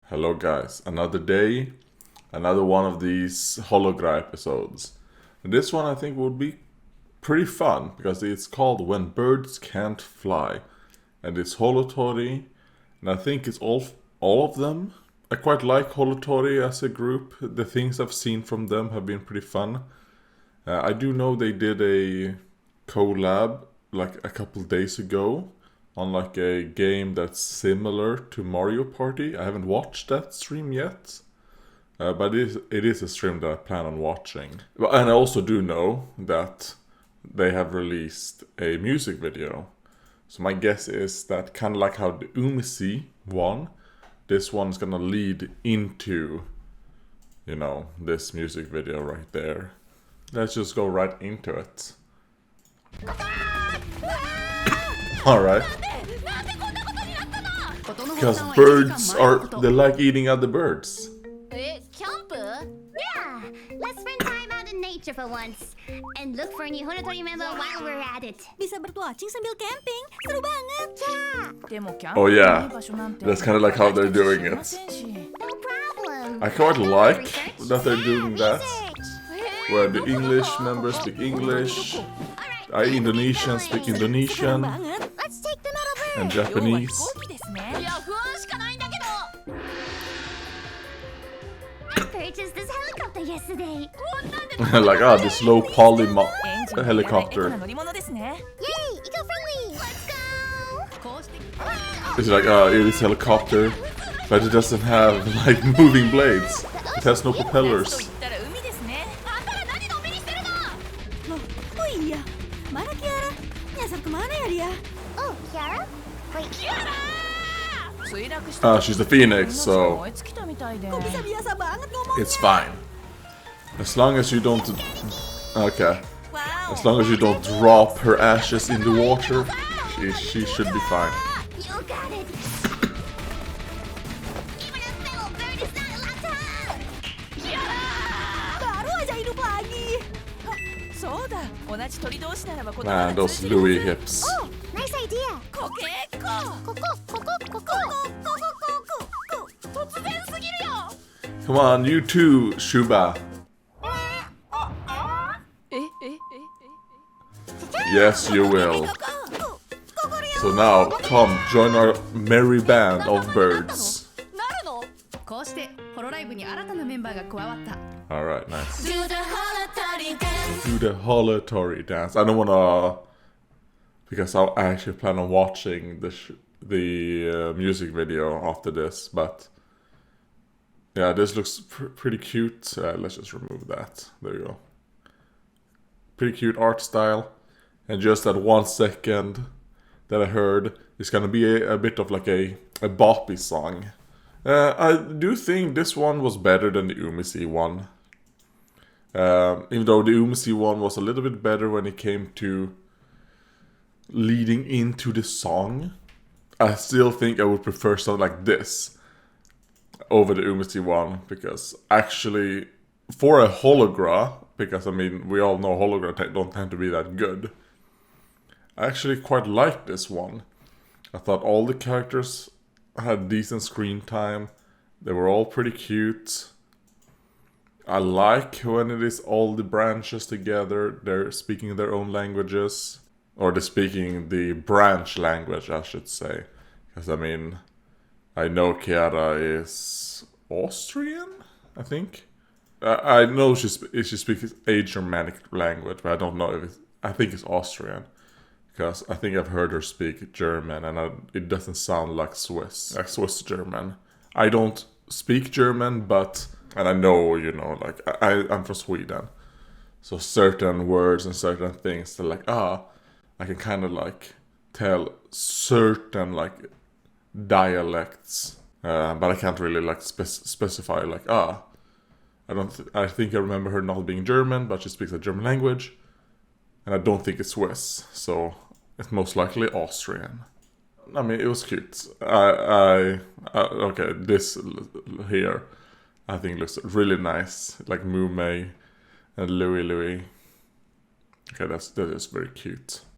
Hello guys, another day, another one of these Hologra episodes. And this one I think would be pretty fun because it's called When Birds Can't Fly. And it's Holotori, and I think it's all of them. I quite like Holotori as a group. The things I've seen from them have been pretty fun. I do know they did a collab like a couple days ago on like a game that's similar to Mario Party. I haven't watched that stream yet, but it is a stream that I plan on watching. And I also do know that they have released a music video. So my guess is that kind of like how the Umisi one, this one's gonna lead into, you know, this music video right there. Let's just go right into it. Alright. Because birds they like eating other birds. Yeah, let's spend time out in nature for once and look for a new Holotori member while we're at it. Bisa bird-watching sambil camping, seru banget. Oh yeah, that's kind of like how they're doing it. No problem. I quite like that they're doing that, where the English members speak English, Indonesians speak Indonesian, Let's take them out of and Japanese. I purchased this helicopter yesterday. Like, this low poly helicopter. Yay, eco-friendly. Let's go. It's like, it is helicopter, but it doesn't have like moving blades. It has no propellers. Oh iya, mana Kiara? Nyasar kemana ya dia? Oh, Kiara? Wait, She's the Phoenix, so Kok bisa biasa banget ngomongnya? it's fine. As long as you don't... Okay. As long as you don't drop her ashes in the water, she should be fine. you got it. Even a feral bird is not allowed to hug. Baru aja hidup lagi. Soda, 同じ鳥同士ならば言葉 Man, が those 通じる。 Louis hips. Oh, nice idea. こけっこ。 Coco. 突然すぎるよ。 Come on, you too, Shuba. Yes, you will. So now, come, join our merry band of birds. なるの？こうしてホロライブに新たなメンバーが加わった。 Alright, nice. Do the Holotori dance. Do the Holotori dance. I don't wanna... Because I actually plan on watching the music video after this, but... Yeah, this looks pretty cute. Let's just remove that. There you go. Pretty cute art style. And just that 1 second that I heard is gonna be a bit of like a boppy song. I do think this one was better than the Umisi one. Even though the Umisi one was a little bit better when it came to leading into the song, I still think I would prefer something like this over the Umisi one, because actually for a hologra, because I mean we all know hologra don't tend to be that good, I actually quite liked this one. I thought all the characters had decent screen time. They were all pretty cute. I like when it is all the branches together. They're speaking their own languages. Or they're speaking the branch language, I should say. Because I mean, I know Kiara is Austrian, I think. I know she speaks a Germanic language, but I don't know if I think it's Austrian. Because I think I've heard her speak German, and it doesn't sound like Swiss German. I don't speak German, but, and I know, you know, like, I'm from Sweden. So certain words and certain things, they're like, I can kind of like tell certain like dialects, but I can't really like specify like, I think I remember her not being German, but she speaks a German language. And I don't think it's Swiss, so it's most likely Austrian. I mean, it was cute. Okay, this here, I think looks really nice. Like Mume and Louis. Okay, that is very cute.